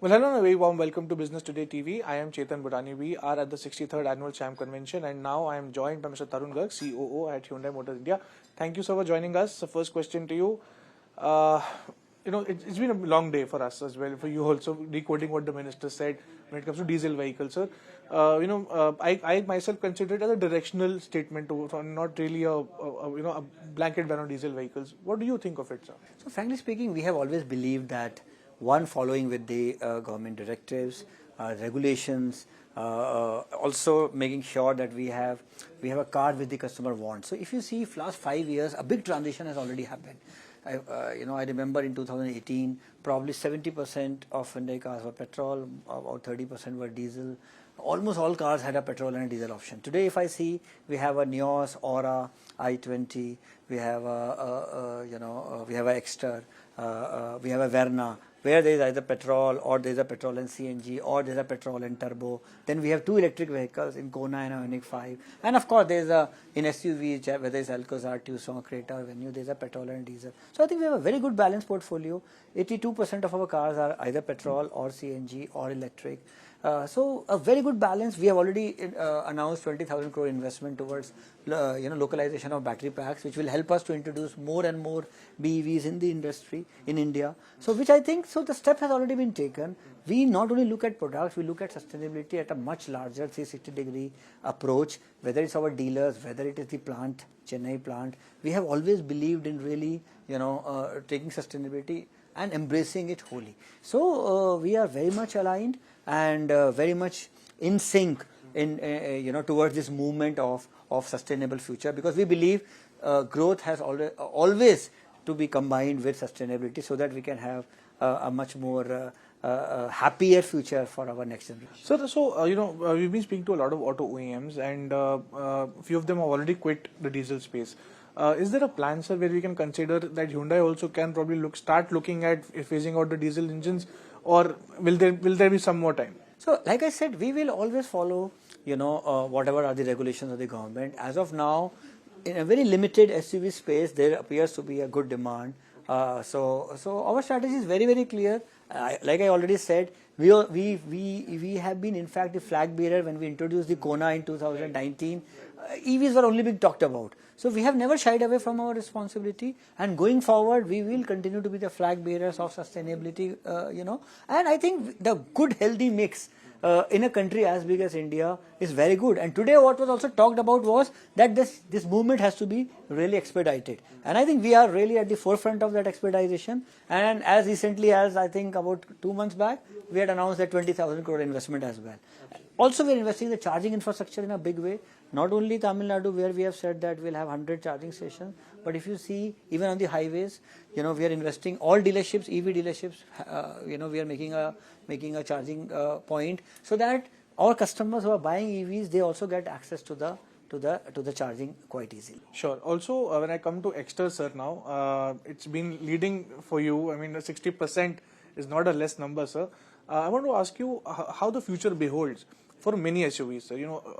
Well, hello and a very warm welcome to Business Today TV. I am Chetan Bhutani. We are at the 63rd Annual SIAM Convention, and now I am joined by Mr. Tarun Garg, COO at Hyundai Motors India. Thank you so much for joining us. The first question to you. It's been a long day for us as well, for you also, decoding what the minister said when it comes to diesel vehicles, sir. I myself consider it as a directional statement, not really a blanket ban on diesel vehicles. What do you think of it, sir? So frankly speaking, we have always believed that one, following with the government directives, regulations, also making sure that we have a car which the customer wants. So if you see last 5 years, a big transition has already happened. I remember in 2018, probably 70% of Hyundai cars were petrol, about 30% were diesel. Almost all cars had a petrol and a diesel option. Today, if I see, we have a Nios, Aura, i20, we have we have a Exter, we have a Verna, where there is either petrol or there is a petrol and CNG or there is a petrol and turbo. Then we have two electric vehicles in Kona and Ioniq 5. And of course, there is in SUV, whether it's Alcazar, Tucson, Creta, Venue, there is a petrol and diesel. So I think we have a very good balanced portfolio. 82% of our cars are either petrol or CNG or electric. So a very good balance. We have already announced 20,000 crore investment towards localization of battery packs, which will help us to introduce more and more BEVs in the industry in India. So which I think, so the step has already been taken. We not only look at products, we look at sustainability at a much larger 360-degree approach, whether it's our dealers, whether it is the plant, Chennai plant. We have always believed in really, taking sustainability and embracing it wholly. So we are very much aligned and very much in sync in towards this movement of sustainable future, because we believe growth has always to be combined with sustainability, so that we can have a much more happier future for our next generation. So we've been speaking to a lot of auto OEMs, and a few of them have already quit the diesel space. Is there a plan, sir, where we can consider that Hyundai also can probably start looking at phasing out the diesel engines, or will there be some more time? So, like I said, we will always follow, whatever are the regulations of the government. As of now, in a very limited SUV space, there appears to be a good demand. So our strategy is very, very clear. Like I already said, we have been in fact the flag bearer when we introduced the Kona in 2019. EVs were only being talked about. So we have never shied away from our responsibility, and going forward we will continue to be the flag bearers of sustainability, and I think the good healthy mix in a country as big as India is very good. And today what was also talked about was that this movement has to be really expedited, and I think we are really at the forefront of that expedition. And as recently as I think about 2 months back, we had announced that 20,000 crore investment as well. Also, we are investing in the charging infrastructure in a big way. Not only Tamil Nadu, where we have said that we'll have 100 charging stations, but if you see even on the highways, we are investing all dealerships, EV dealerships. We are making a charging point, so that our customers who are buying EVs, they also get access to the charging quite easily. Sure. Also, when I come to Exter, sir, now it's been leading for you. I mean, 60% is not a less number, sir. I want to ask you how the future beholds for many SUVs, sir.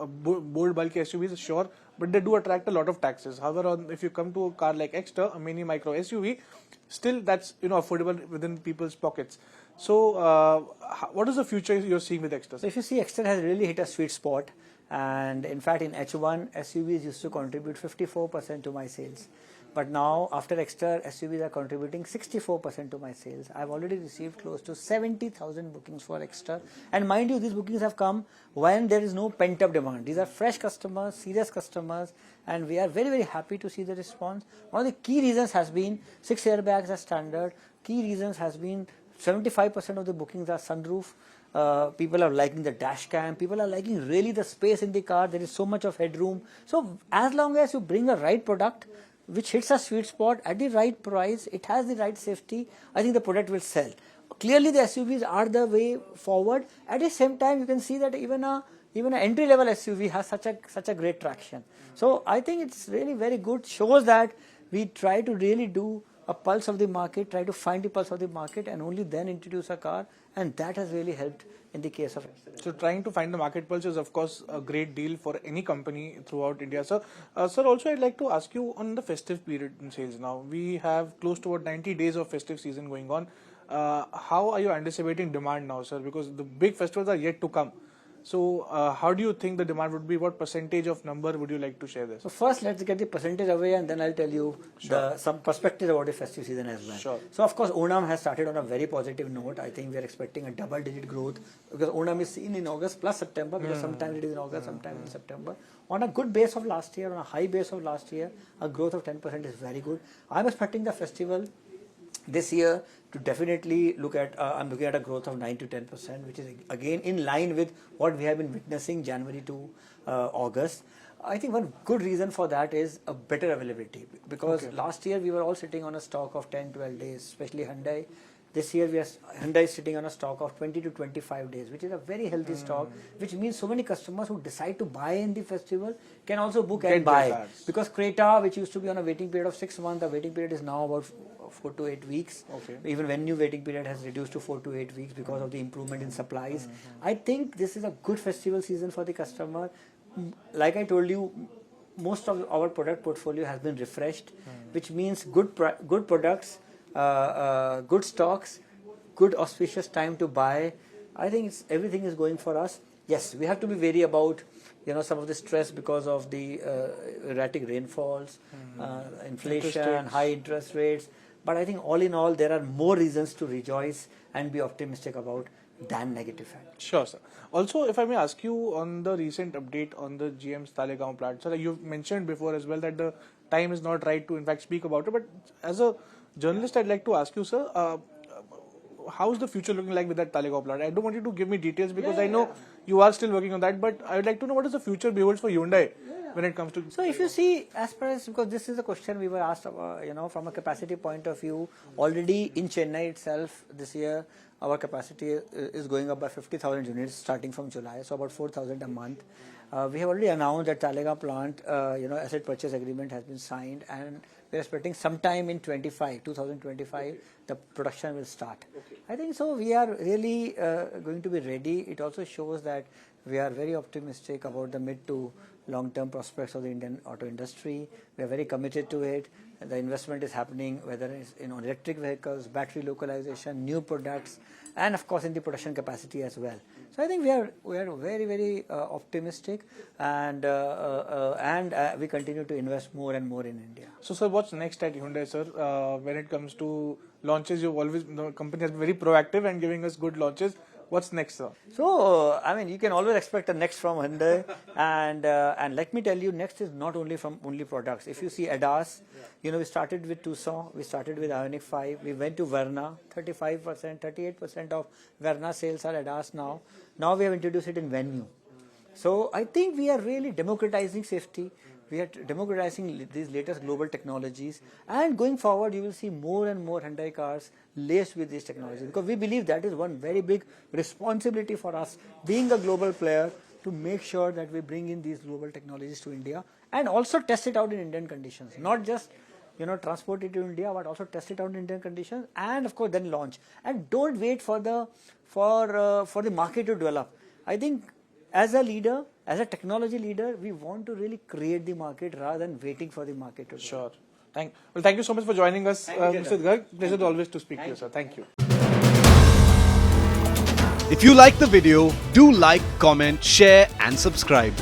Bold, bulky SUVs, sure, but they do attract a lot of taxes. However, if you come to a car like Exter, a mini micro SUV, still that's affordable within people's pockets. So, what is the future you're seeing with Exter? So if you see, Exter has really hit a sweet spot, and in fact, in H1, SUVs used to contribute 54% to my sales. But now, after Exter, SUVs are contributing 64% to my sales. I've already received close to 70,000 bookings for Exter. And mind you, these bookings have come when there is no pent-up demand. These are fresh customers, serious customers, and we are very, very happy to see the response. One of the key reasons has been 6 airbags as standard. Key reasons has been 75% of the bookings are sunroof. People are liking the dash cam. People are liking really the space in the car. There is so much of headroom. So as long as you bring a right product, which hits a sweet spot at the right price, it has the right safety, I think the product will sell. Clearly the SUVs are the way forward. At the same time, you can see that even an entry-level SUV has such a great traction. So I think it's really very good, shows that we try to really do a pulse of the market, try to find the pulse of the market, and only then introduce a car, and that has really helped in the case of Exter. So trying to find the market pulse is of course a great deal for any company throughout India. Sir, also I'd like to ask you on the festive period in sales now. We have close to about 90 days of festive season going on. How are you anticipating demand now, sir? Because the big festivals are yet to come. So, how do you think the demand would be? What percentage of number would you like to share this? So first, let's get the percentage away, and then I'll tell you some perspective about the festive season as well. Sure. So of course, Onam has started on a very positive note. I think we are expecting a double-digit growth because Onam is seen in August plus September, because sometimes it is in August, sometimes in September. On a good base of last year, on a high base of last year, a growth of 10% is very good. I'm expecting the festival this year to definitely I'm looking at a growth of 9 to 10%, which is again in line with what we have been witnessing January to August. I think one good reason for that is a better availability, because last year we were all sitting on a stock of 10-12 days, especially Hyundai. This year Hyundai is sitting on a stock of 20 to 25 days, which is a very healthy stock, which means so many customers who decide to buy in the festival can also book and buy. Because Creta, which used to be on a waiting period of 6 months, the waiting period is now about 4 to 8 weeks. Even when new waiting period has reduced to 4 to 8 weeks because of the improvement in supplies. I think this is a good festival season for the customer. Like I told you, most of our product portfolio has been refreshed, which means good products, good stocks, good auspicious time to buy. I think everything is going for us. Yes, we have to be wary about some of the stress because of the erratic rainfalls, inflation, high interest rates. But I think all in all, there are more reasons to rejoice and be optimistic about than negative facts. Sure, sir. Also, if I may ask you on the recent update on the GM's Talegaon plant, sir, you've mentioned before as well that the time is not right to in fact speak about it. But as a journalist, I'd like to ask you, sir, how's the future looking like with that Talegaon plant? I don't want you to give me details because I know you are still working on that, but I would like to know what is the future beholds for Hyundai when it comes to... So if you see, as far as, because this is a question we were asked, from a capacity point of view, already in Chennai itself this year, our capacity is going up by 50,000 units starting from July, so about 4,000 a month. We have already announced that Talegaon plant, asset purchase agreement has been signed, and we are expecting sometime in 2025, the production will start. I think so. We are really going to be ready. It also shows that we are very optimistic about the mid to long-term prospects of the Indian auto industry. We are very committed to it. The investment is happening, whether it's in electric vehicles, battery localization, new products, and of course in the production capacity as well. So I think we are very, very optimistic, and we continue to invest more and more in India. So, sir, what's next at Hyundai, sir? When it comes to launches, the company has been very proactive and giving us good launches. What's next, sir? So, you can always expect a next from Hyundai, and let me tell you, next is not only from products. If you see ADAS, we started with Tucson, we started with Ioniq 5, we went to Verna, 35%, 38% of Verna sales are ADAS now. Now we have introduced it in Venue. So, I think we are really democratizing safety. We are democratizing these latest global technologies, and going forward you will see more and more Hyundai cars laced with these technologies, because we believe that is one very big responsibility for us, being a global player, to make sure that we bring in these global technologies to India and also test it out in Indian conditions, not just transport it to India, but also test it out in Indian conditions, and of course then launch. And don't wait for the market to develop. I think as a leader, as a technology leader, we want to really create the market rather than waiting for the market to develop. Sure. Thank you so much for joining us, Mr. Garg. Pleasure always to speak to you, sir. Thank you. If you like the video, do like, comment, share and subscribe.